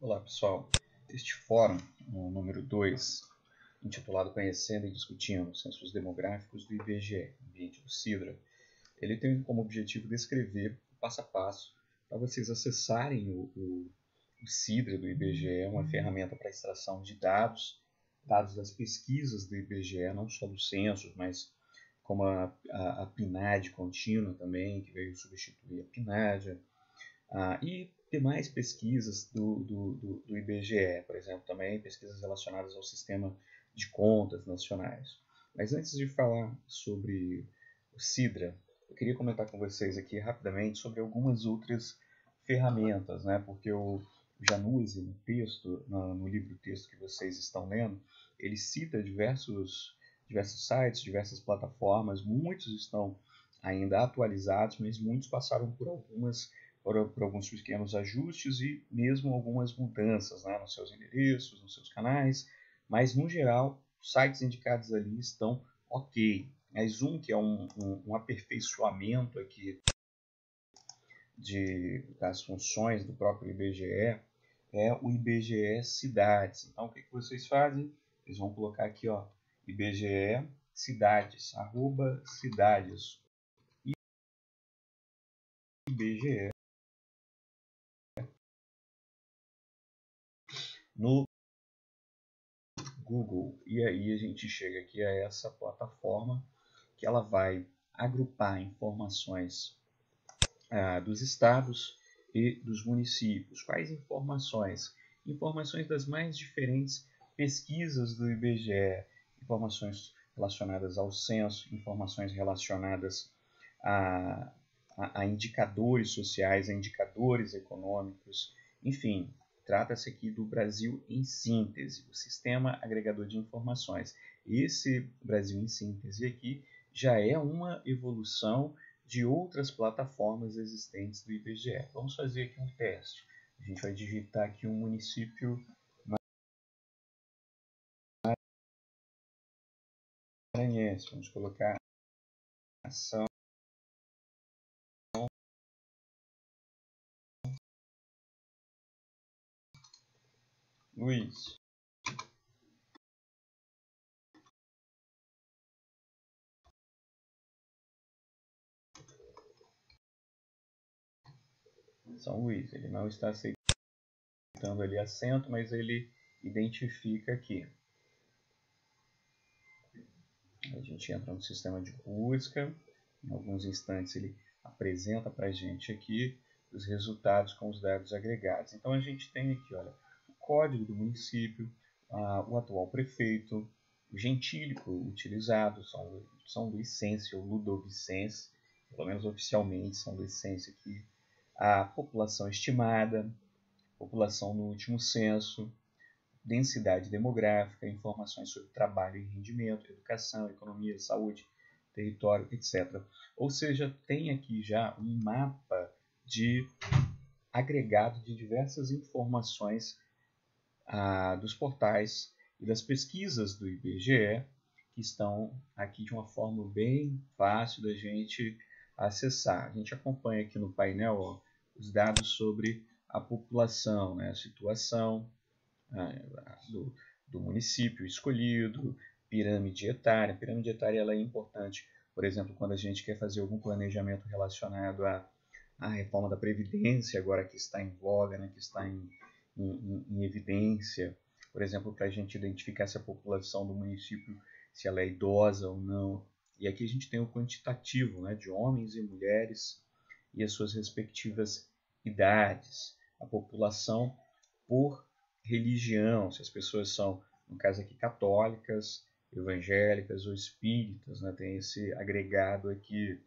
Olá pessoal, este fórum, o número 2, intitulado Conhecendo e Discutindo os Censos Demográficos do IBGE, ambiente do CIDRA, ele tem como objetivo descrever passo a passo para vocês acessarem o CIDRA do IBGE, uma ferramenta para extração de dados das pesquisas do IBGE, não só dos censos, mas como a PNAD contínua também, que veio substituir a PNAD, e demais pesquisas do IBGE, por exemplo, também pesquisas relacionadas ao sistema de contas nacionais. Mas antes de falar sobre o CIDRA, eu queria comentar com vocês aqui rapidamente sobre algumas outras ferramentas, né? Porque o Januzzi, no texto, no livro-texto que vocês estão lendo, ele cita diversos sites, diversas plataformas, muitos estão ainda atualizados, mas muitos passaram por alguns pequenos ajustes e mesmo algumas mudanças, né, nos seus endereços, nos seus canais, mas no geral os sites indicados ali estão ok. Mas que é um aperfeiçoamento aqui das funções do próprio IBGE é o IBGE Cidades. Então o que vocês fazem? Eles vão colocar aqui, ó, IBGE Cidades, @cidades, IBGE no Google. E aí a gente chega aqui a essa plataforma que ela vai agrupar informações dos estados e dos municípios. Quais informações? Informações das mais diferentes pesquisas do IBGE, informações relacionadas ao censo, informações relacionadas a, a indicadores sociais, a indicadores econômicos, enfim, trata-se aqui do Brasil em síntese, o sistema agregador de informações. Esse Brasil em síntese aqui já é uma evolução de outras plataformas existentes do IBGE. Vamos fazer aqui um teste. A gente vai digitar aqui um município maranhense. Vamos colocar São Luís. São Luís. Ele não está aceitando ali acento, mas ele identifica aqui. A gente entra no sistema de busca. Em alguns instantes ele apresenta para a gente aqui os resultados com os dados agregados. Então a gente tem aqui, olha, o código do município, o atual prefeito, o gentílico utilizado, São Luisense ou Ludovicense, pelo menos oficialmente São Luisense aqui, a população estimada, população no último censo, densidade demográfica, informações sobre trabalho e rendimento, educação, economia, saúde, território, etc. Ou seja, tem aqui já um mapa de agregado de diversas informações dos portais e das pesquisas do IBGE, que estão aqui de uma forma bem fácil da gente acessar. A gente acompanha aqui no painel, ó, os dados sobre a população, né, a situação do município escolhido, pirâmide etária. A pirâmide etária ela é importante, por exemplo, quando a gente quer fazer algum planejamento relacionado à reforma da Previdência, agora que está em voga, né, que está em evidência, por exemplo, para a gente identificar se a população do município, se ela é idosa ou não. E aqui a gente tem o quantitativo, né, de homens e mulheres e as suas respectivas idades, a população por religião, se as pessoas são, no caso aqui, católicas, evangélicas ou espíritas, né? Tem esse agregado aqui,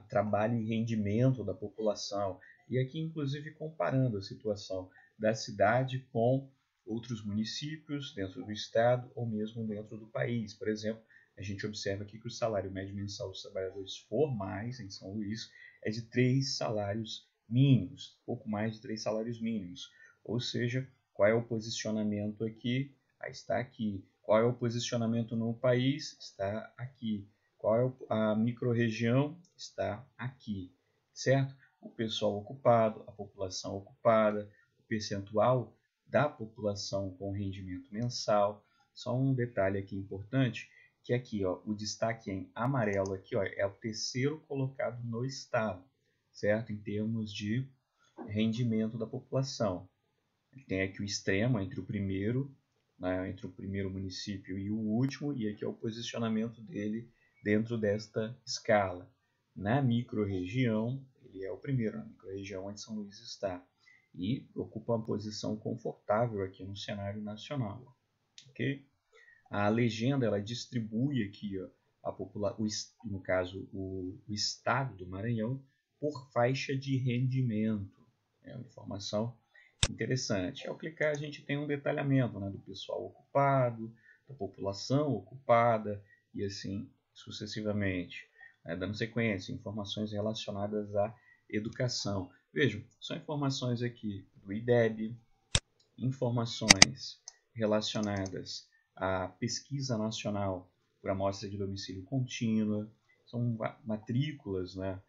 trabalho e rendimento da população, e aqui inclusive comparando a situação da cidade com outros municípios dentro do estado ou mesmo dentro do país. Por exemplo, a gente observa aqui que o salário médio mensal dos trabalhadores formais em São Luís é de 3 salários mínimos, pouco mais de 3 salários mínimos. Ou seja, qual é o posicionamento aqui? Está aqui. Qual é o posicionamento no país? Está aqui. Qual é a microrregião? Está aqui, certo? O pessoal ocupado, a população ocupada, o percentual da população com rendimento mensal. Só um detalhe aqui importante, que aqui, ó, o destaque em amarelo aqui, ó, é o terceiro colocado no estado, certo? Em termos de rendimento da população. Tem aqui o extremo entre o primeiro, né, entre o primeiro município e o último, e aqui é o posicionamento dele dentro desta escala. Na microrregião, ele é o primeiro, na microrregião onde São Luís está, e ocupa uma posição confortável aqui no cenário nacional. Okay? A legenda ela distribui aqui ó, no caso o estado do Maranhão por faixa de rendimento. É uma informação interessante. Ao clicar a gente tem um detalhamento, né, do pessoal ocupado, da população ocupada e assim sucessivamente, né, dando sequência, informações relacionadas à educação. Vejam, são informações aqui do IDEB, informações relacionadas à pesquisa nacional por amostra de domicílio contínua, são matrículas, né,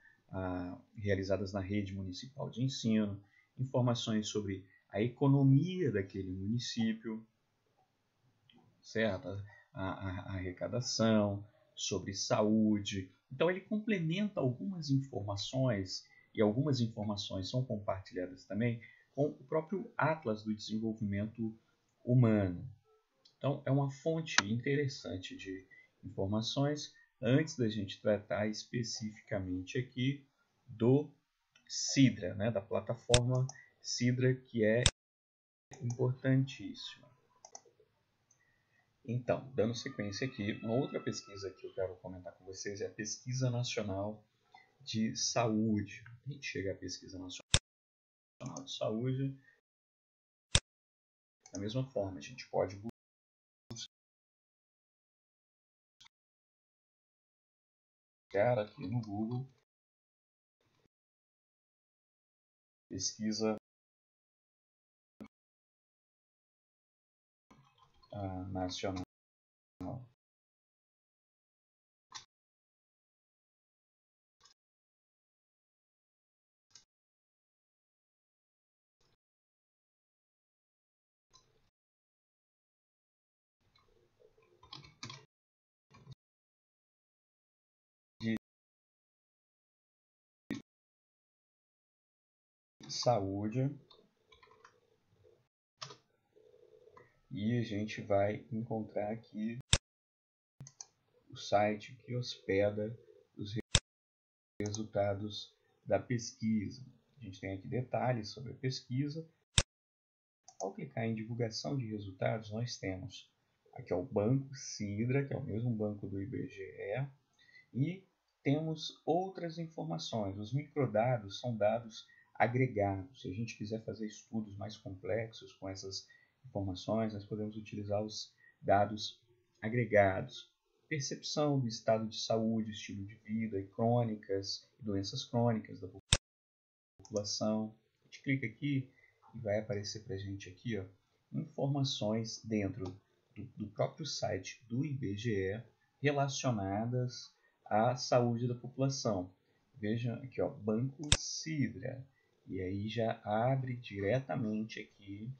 realizadas na rede municipal de ensino, informações sobre a economia daquele município, certo? A arrecadação, sobre saúde. Então ele complementa algumas informações, e algumas informações são compartilhadas também com o próprio Atlas do Desenvolvimento Humano. Então é uma fonte interessante de informações antes da gente tratar especificamente aqui do Sidra, né, da plataforma Sidra, que é importantíssima. Então, dando sequência aqui, uma outra pesquisa que eu quero comentar com vocês é a Pesquisa Nacional de Saúde. A gente chega à Pesquisa Nacional de Saúde da mesma forma, a gente pode buscar aqui no Google Pesquisa Nacional de Saúde e a gente vai encontrar aqui o site que hospeda os resultados da pesquisa. A gente tem aqui detalhes sobre a pesquisa. Ao clicar em divulgação de resultados, nós temos aqui o Banco Sidra, que é o mesmo banco do IBGE, e temos outras informações. Os microdados são dados agregados. Se a gente quiser fazer estudos mais complexos com essas informações, nós podemos utilizar os dados agregados. Percepção do estado de saúde, estilo de vida e crônicas, doenças crônicas da população. A gente clica aqui e vai aparecer para a gente aqui ó, informações dentro do próprio site do IBGE relacionadas à saúde da população. Veja aqui, ó, Banco Sidra. E aí já abre diretamente aqui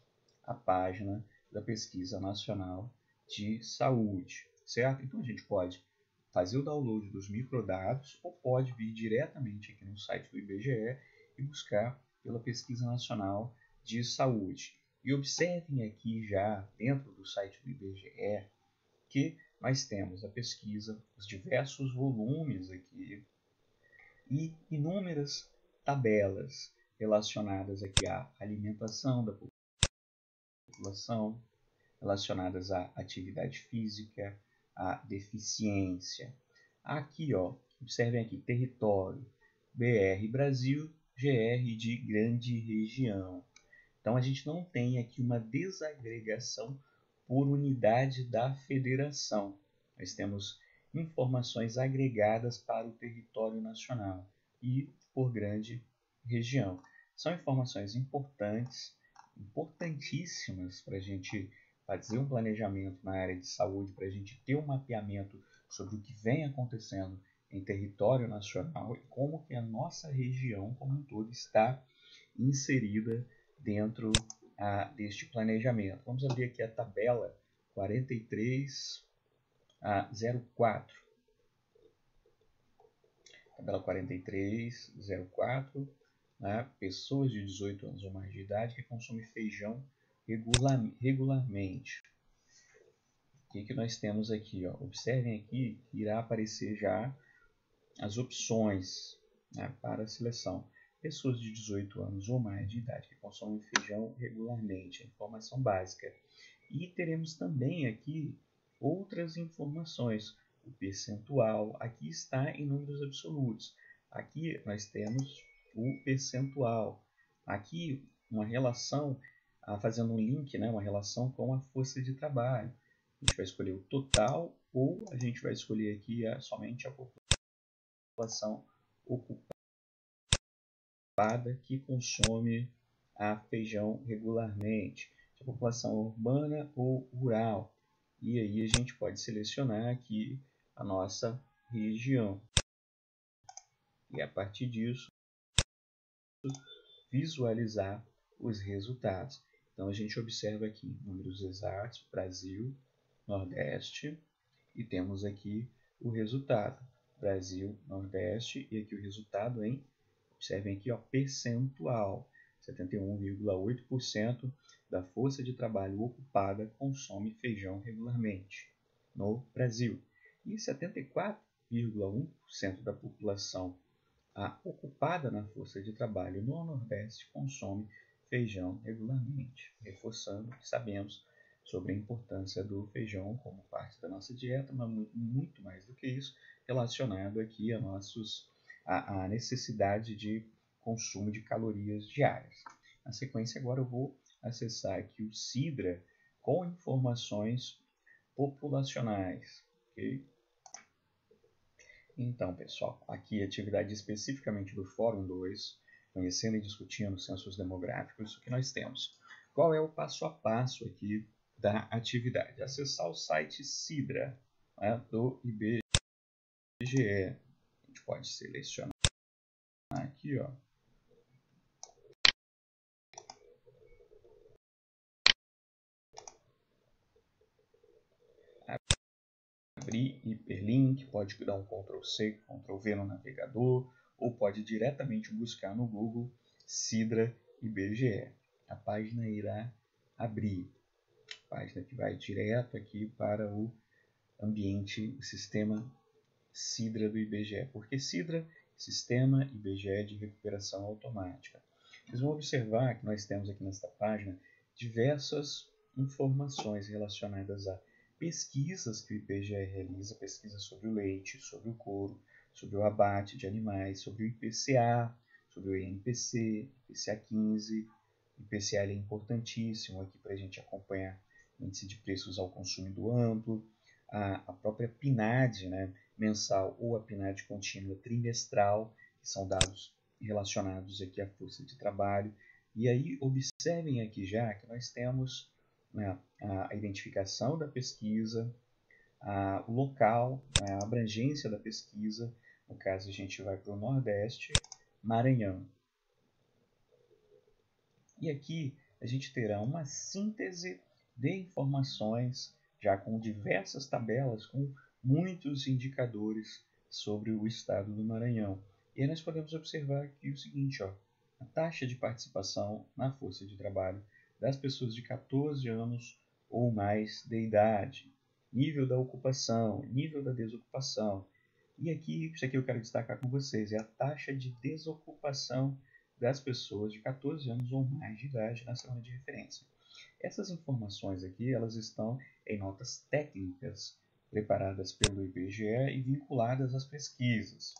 a página da Pesquisa Nacional de Saúde, certo? Então a gente pode fazer o download dos microdados ou pode vir diretamente aqui no site do IBGE e buscar pela Pesquisa Nacional de Saúde. E observem aqui já dentro do site do IBGE que nós temos a pesquisa, os diversos volumes aqui e inúmeras tabelas relacionadas aqui à alimentação da população, relacionadas à atividade física, à deficiência. Aqui, ó, observem aqui, território, BR Brasil, GR de grande região. Então a gente não tem aqui uma desagregação por unidade da federação. Nós temos informações agregadas para o território nacional e por grande região. São informações importantes, importantíssimas para a gente fazer um planejamento na área de saúde, para a gente ter um mapeamento sobre o que vem acontecendo em território nacional e como que a nossa região como um todo está inserida dentro deste planejamento. Vamos abrir aqui a tabela 4304. Tabela 4304, né? Pessoas de 18 anos ou mais de idade que consomem feijão regularmente. O que nós temos aqui? Ó? Observem aqui que irá aparecer já as opções, né, para a seleção. Pessoas de 18 anos ou mais de idade que consomem feijão regularmente, a informação básica. E teremos também aqui outras informações. O percentual, aqui está em números absolutos. Aqui nós temos o percentual. Aqui uma relação, fazendo um link, né, uma relação com a força de trabalho. A gente vai escolher o total ou a gente vai escolher aqui somente a população ocupada que consome feijão regularmente, a população urbana ou rural. E aí a gente pode selecionar aqui a nossa região. E a partir disso, visualizar os resultados. Então a gente observa aqui números exatos, Brasil, Nordeste, e temos aqui o resultado. Brasil, Nordeste, e aqui o resultado em, observem aqui, ó, percentual. 71,8% da força de trabalho ocupada consome feijão regularmente no Brasil. E 74,1% da população ocupada na força de trabalho no Nordeste consome feijão regularmente, reforçando que sabemos sobre a importância do feijão como parte da nossa dieta, mas muito mais do que isso, relacionado aqui a necessidade de consumo de calorias diárias. Na sequência, agora eu vou acessar aqui o Sidra com informações populacionais. Okay? Então, pessoal, aqui a atividade especificamente do Fórum 2, conhecendo e discutindo censos demográficos, o que nós temos? Qual é o passo a passo aqui da atividade? Acessar o site Sidra, né, do IBGE. A gente pode selecionar aqui, ó. Abrir hiperlink, pode dar um Ctrl+C, Ctrl+V no navegador, ou pode diretamente buscar no Google Sidra IBGE. A página irá abrir. Página que vai direto aqui para o ambiente, o sistema Sidra do IBGE. Porque Sidra, Sistema IBGE de Recuperação Automática. Vocês vão observar que nós temos aqui nesta página diversas informações relacionadas a pesquisas que o IBGE realiza, pesquisas sobre o leite, sobre o couro, sobre o abate de animais, sobre o IPCA, sobre o INPC, IPCA 15. O IPCA é importantíssimo aqui para a gente acompanhar o índice de preços ao consumidor amplo, a própria PNAD, né, mensal, ou a PNAD contínua trimestral, que são dados relacionados aqui à força de trabalho. E aí observem aqui já que nós temos, né, a identificação da pesquisa, o local, a abrangência da pesquisa. No caso, a gente vai para o Nordeste, Maranhão. E aqui a gente terá uma síntese de informações, já com diversas tabelas, com muitos indicadores sobre o estado do Maranhão. E aí nós podemos observar aqui o seguinte, ó, a taxa de participação na força de trabalho das pessoas de 14 anos ou mais de idade, nível da ocupação, nível da desocupação. E aqui, isso aqui eu quero destacar com vocês, é a taxa de desocupação das pessoas de 14 anos ou mais de idade na semana de referência. Essas informações aqui, elas estão em notas técnicas preparadas pelo IBGE e vinculadas às pesquisas.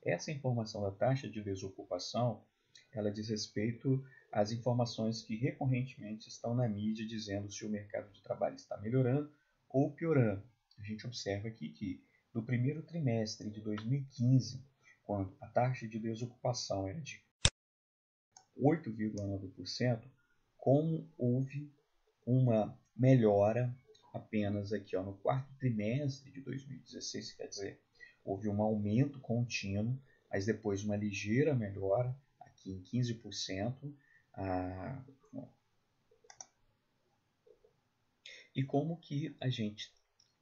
Essa informação da taxa de desocupação, ela diz respeito às informações que recorrentemente estão na mídia dizendo se o mercado de trabalho está melhorando ou piorando. A gente observa aqui que no primeiro trimestre de 2015, quando a taxa de desocupação era de 8,9%, como houve uma melhora apenas aqui, ó, no quarto trimestre de 2016, quer dizer, houve um aumento contínuo, mas depois uma ligeira melhora, aqui em 15%, E como que a gente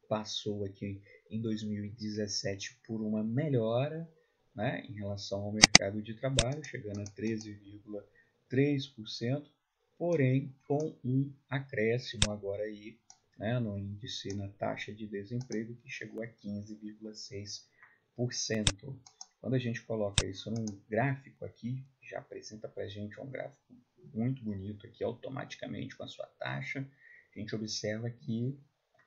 passou aqui em 2017 por uma melhora, né, em relação ao mercado de trabalho, chegando a 13,3%, porém com um acréscimo agora aí, né, no índice, na taxa de desemprego, que chegou a 15,6%. Quando a gente coloca isso num gráfico aqui, já apresenta para a gente um gráfico muito bonito aqui automaticamente com a sua taxa. A gente observa que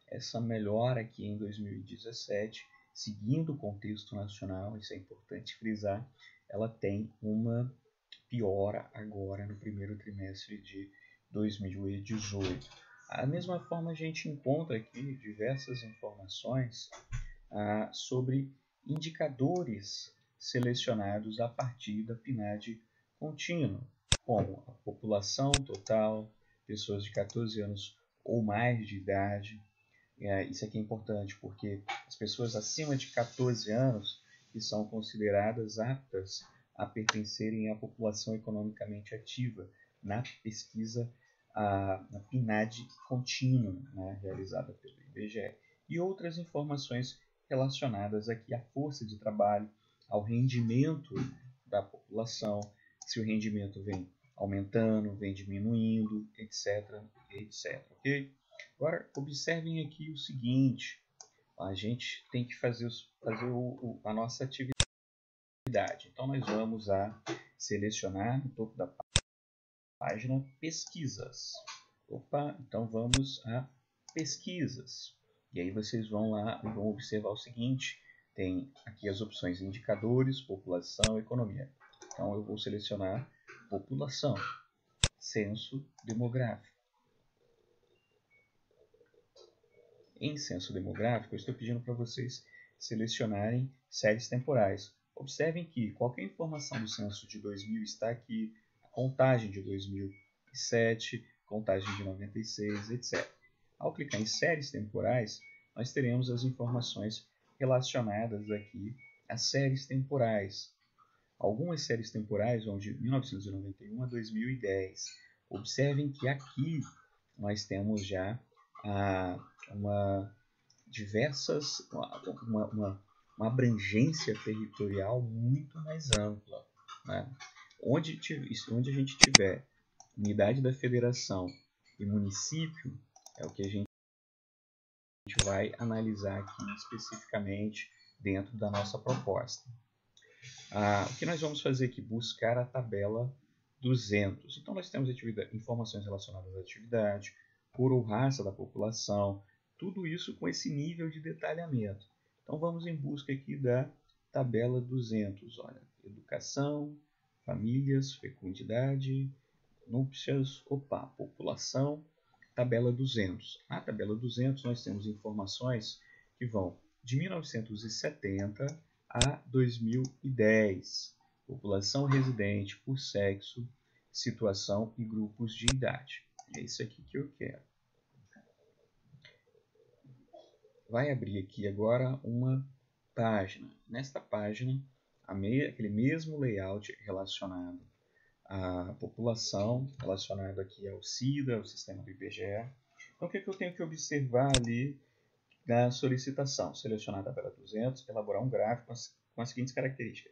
essa melhora aqui em 2017, seguindo o contexto nacional, isso é importante frisar, ela tem uma piora agora no primeiro trimestre de 2018. Da mesma forma, a gente encontra aqui diversas informações sobre indicadores selecionados a partir da PNAD contínua, como a população total, pessoas de 14 anos ou mais de idade. Isso aqui é importante porque as pessoas acima de 14 anos que são consideradas aptas a pertencerem à população economicamente ativa na pesquisa, na PNAD contínua, né, realizada pelo IBGE, e outras informações relacionadas aqui à força de trabalho, ao rendimento da população, se o rendimento vem aumentando, vem diminuindo, etc, etc, ok? Agora, observem aqui o seguinte, a gente tem que fazer a nossa atividade. Então, nós vamos selecionar no topo da página pesquisas. Opa, então vamos a pesquisas. E aí vocês vão lá e vão observar o seguinte, tem aqui as opções indicadores, população, economia. Então eu vou selecionar população, censo demográfico. Em censo demográfico, eu estou pedindo para vocês selecionarem séries temporais. Observem que qualquer informação do censo de 2000 está aqui, a contagem de 2007, contagem de 96, etc. Ao clicar em séries temporais, nós teremos as informações relacionadas aqui às séries temporais. Algumas séries temporais vão de 1991 a 2010. Observem que aqui nós temos já uma abrangência territorial muito mais ampla, né? Onde a gente tiver unidade da federação e município, é o que a gente vai analisar aqui especificamente dentro da nossa proposta. O que nós vamos fazer aqui? Buscar a tabela 200. Então, nós temos informações relacionadas à atividade, cor ou raça da população, tudo isso com esse nível de detalhamento. Então, vamos em busca aqui da tabela 200. Olha, educação, famílias, fecundidade, núpcias, população, tabela 200. Na tabela 200, nós temos informações que vão de 1970 a 2010. População residente por sexo, situação e grupos de idade. É isso aqui que eu quero. Vai abrir aqui agora uma página. Nesta página, aquele mesmo layout relacionado à população, relacionado aqui ao CIDA, ao sistema do IBGE. Então, o que eu tenho que observar ali da solicitação? Selecionar a tabela 200, elaborar um gráfico com as seguintes características.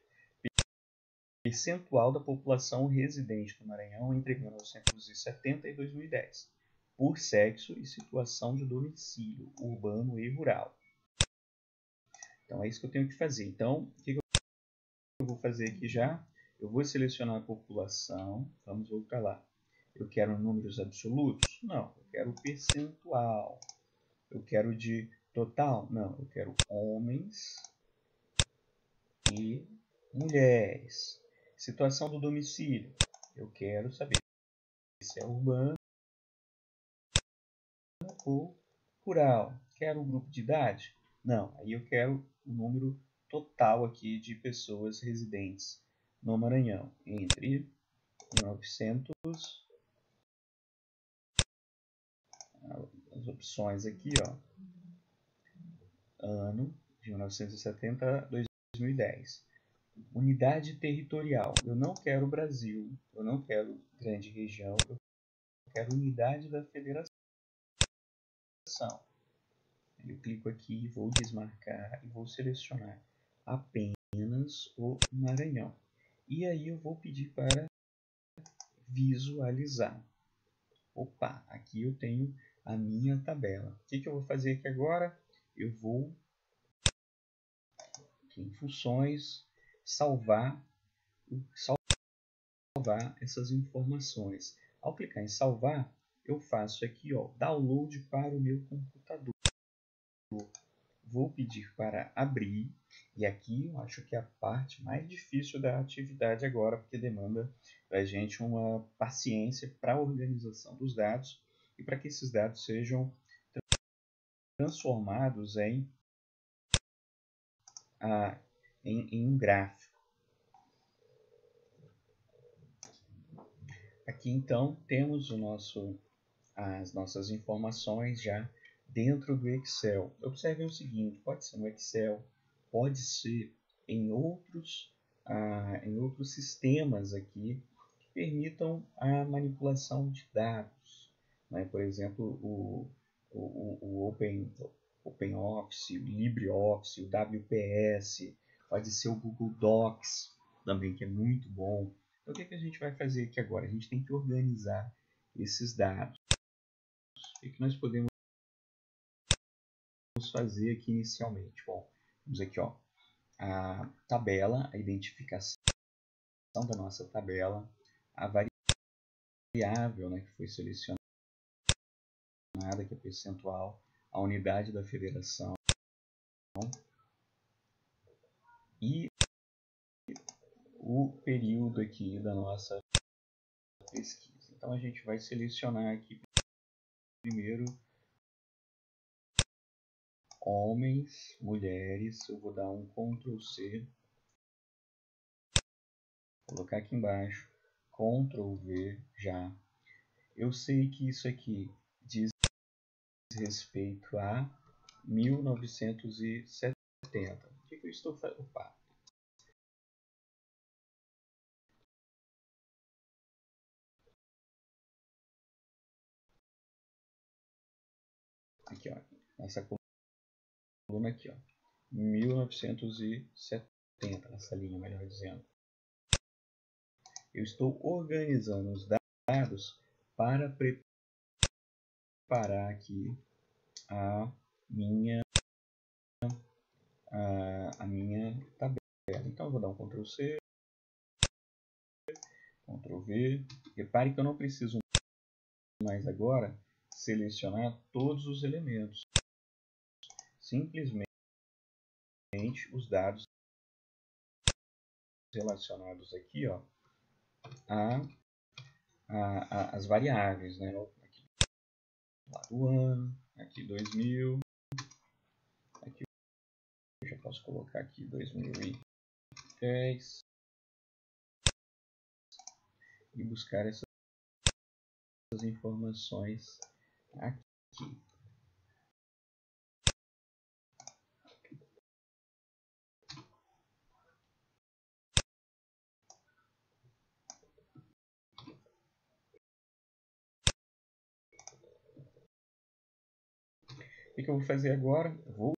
Percentual da população residente do Maranhão entre 1970 e 2010, por sexo e situação de domicílio, urbano e rural. Então é isso que eu tenho que fazer. Então, o que eu vou fazer aqui já? Eu vou selecionar a população, vamos voltar lá. Eu quero números absolutos? Não, eu quero percentual. Eu quero de total? Não, eu quero homens e mulheres. Situação do domicílio. Eu quero saber se é urbano ou rural. Quero um grupo de idade? Não, aí eu quero o número total aqui de pessoas residentes no Maranhão entre 1900, as opções aqui, ó, ano de 1970 a 2010. Unidade territorial. Eu não quero Brasil, eu não quero grande região, eu quero unidade da federação. Eu clico aqui, vou desmarcar e vou selecionar apenas o Maranhão. E aí eu vou pedir para visualizar. Opa, aqui eu tenho a minha tabela. O que eu vou fazer aqui agora? Eu vou aqui em funções, salvar essas informações. Ao clicar em salvar, eu faço aqui, ó, download para o meu computador. Vou pedir para abrir, e aqui eu acho que é a parte mais difícil da atividade agora, porque demanda da gente uma paciência para a organização dos dados e para que esses dados sejam transformados em um gráfico. Aqui então temos as nossas informações já dentro do Excel. Observem o seguinte, pode ser no Excel, pode ser em outros sistemas aqui que permitam a manipulação de dados. Né? Por exemplo, o OpenOffice, o LibreOffice, o WPS, pode ser o Google Docs também, que é muito bom. Então, o que a gente vai fazer aqui agora? A gente tem que organizar esses dados. O que nós podemos fazer aqui inicialmente? Bom, temos aqui ó, a tabela, a identificação da nossa tabela, a variável, né, que foi selecionada, que é percentual, a unidade da federação e o período aqui da nossa pesquisa. Então a gente vai selecionar aqui primeiro homens, mulheres, eu vou dar um Ctrl C, colocar aqui embaixo, Ctrl V já. Eu sei que isso aqui diz respeito a 1970. O que eu estou fazendo? Opa. Aqui, ó, essa coluna aqui, ó, 1970, essa linha, melhor dizendo. Eu estou organizando os dados para preparar aqui a minha tabela. Então eu vou dar um Ctrl C, Ctrl V. Repare que eu não preciso mais agora selecionar todos os elementos. Simplesmente os dados relacionados aqui, ó, as variáveis, né? Aqui lá do ano, aqui 2000, aqui eu já posso colocar aqui 2010 e buscar essas informações aqui. O que eu vou fazer agora? Vou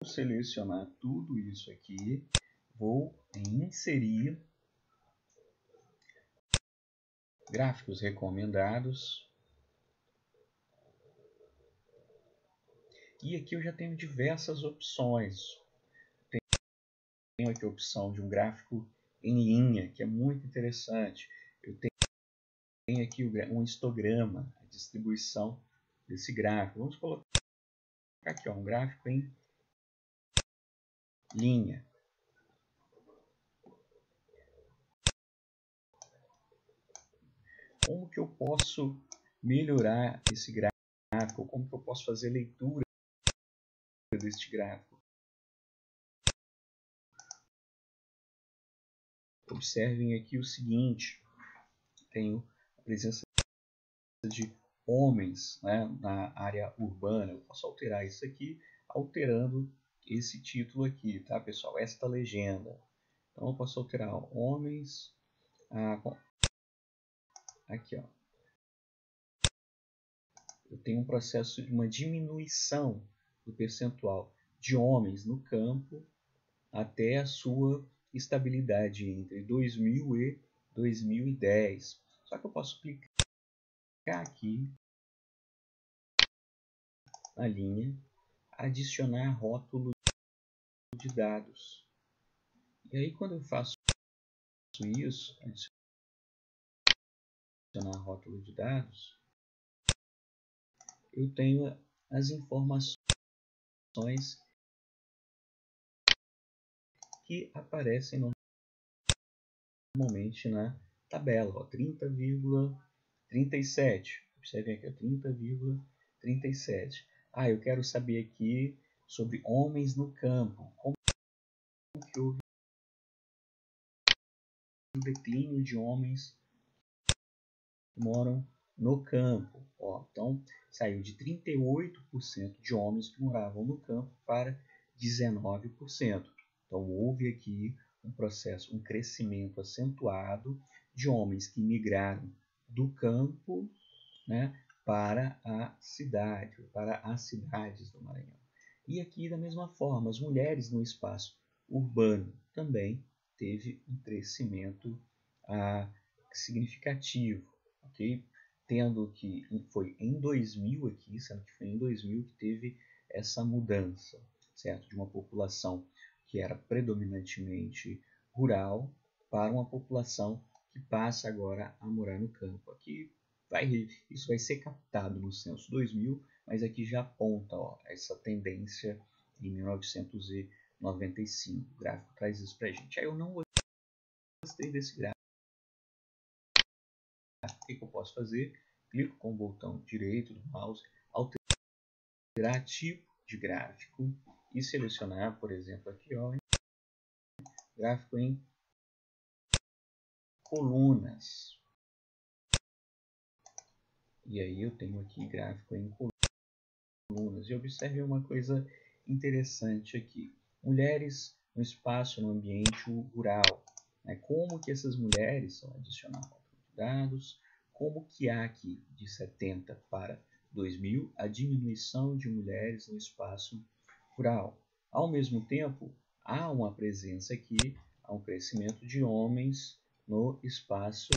selecionar tudo isso aqui, vou inserir gráficos recomendados. E aqui eu já tenho diversas opções. Tenho aqui a opção de um gráfico em linha, que é muito interessante. Eu tenho aqui um histograma, a distribuição desse gráfico. Vamos colocar aqui ó, um gráfico em linha. Como que eu posso melhorar esse gráfico? Como que eu posso fazer leitura deste gráfico? Observem aqui o seguinte, tenho a presença de homens, né, na área urbana. Eu posso alterar isso aqui, alterando esse título aqui, tá, pessoal? Esta legenda. Então eu posso alterar ó, homens, aqui ó. Eu tenho um processo de uma diminuição do percentual de homens no campo até a sua estabilidade entre 2000 e 2010. Só que eu posso clicar aqui na linha, adicionar rótulo de dados. E aí quando eu faço isso, adicionar rótulo de dados, eu tenho as informações que aparecem normalmente na tabela, 30,37. Observem aqui, 30,37. Eu quero saber aqui sobre homens no campo. Como que houve o declínio de homens que moram no campo? Então, saiu de 38% de homens que moravam no campo para 19%. Então, houve aqui um processo, um crescimento acentuado de homens que migraram do campo, né, para a cidade, para as cidades do Maranhão. E aqui, da mesma forma, as mulheres no espaço urbano também teve um crescimento significativo, ok? Tendo que foi em 2000 aqui, sendo que foi em 2000 que teve essa mudança, certo? De uma população que era predominantemente rural para uma população que passa agora a morar no campo. Aqui isso vai ser captado no censo 2000, mas aqui já aponta essa tendência em 1995. O gráfico traz isso para a gente. Aí eu não gostei desse gráfico. O que eu posso fazer? Clico com o botão direito do mouse, alterar tipo de gráfico e selecionar, por exemplo, aqui, gráfico em colunas. E aí eu tenho aqui gráfico em colunas. E observe uma coisa interessante aqui. Mulheres no espaço, no ambiente rural. Como que essas mulheres são adicionar dados, como que há aqui de 70 para 2000 a diminuição de mulheres no espaço rural. Ao mesmo tempo, há uma presença aqui, há um crescimento de homens no espaço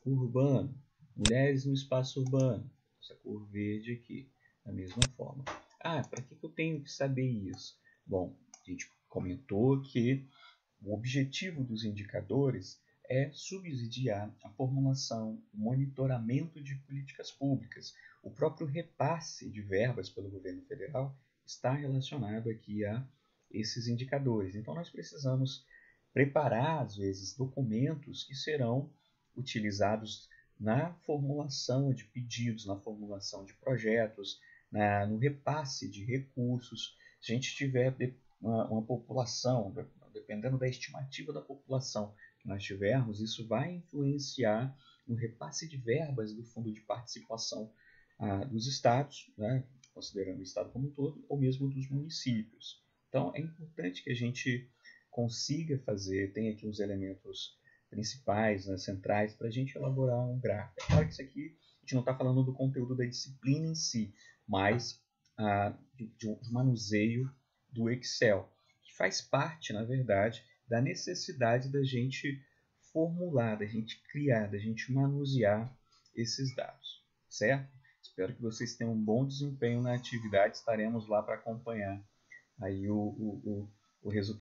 urbano. Mulheres no espaço urbano, essa cor verde aqui, da mesma forma. Para que eu tenho que saber isso? Bom, a gente comentou que o objetivo dos indicadores é subsidiar a formulação, o monitoramento de políticas públicas. O próprio repasse de verbas pelo governo federal está relacionado aqui a esses indicadores. Então, nós precisamos preparar, às vezes, documentos que serão utilizados na formulação de pedidos, na formulação de projetos, no repasse de recursos. Se a gente tiver uma população, dependendo da estimativa da população que nós tivermos, isso vai influenciar no repasse de verbas do Fundo de Participação dos estados, né, considerando o estado como um todo, ou mesmo dos municípios. Então, é importante que a gente consiga fazer, tem aqui os elementos principais, centrais, para a gente elaborar um gráfico. É claro que isso aqui, a gente não está falando do conteúdo da disciplina em si, mas de manuseio do Excel, que faz parte, na verdade, da necessidade da gente formular, da gente criar, da gente manusear esses dados, certo? Espero que vocês tenham um bom desempenho na atividade, estaremos lá para acompanhar aí o resultado.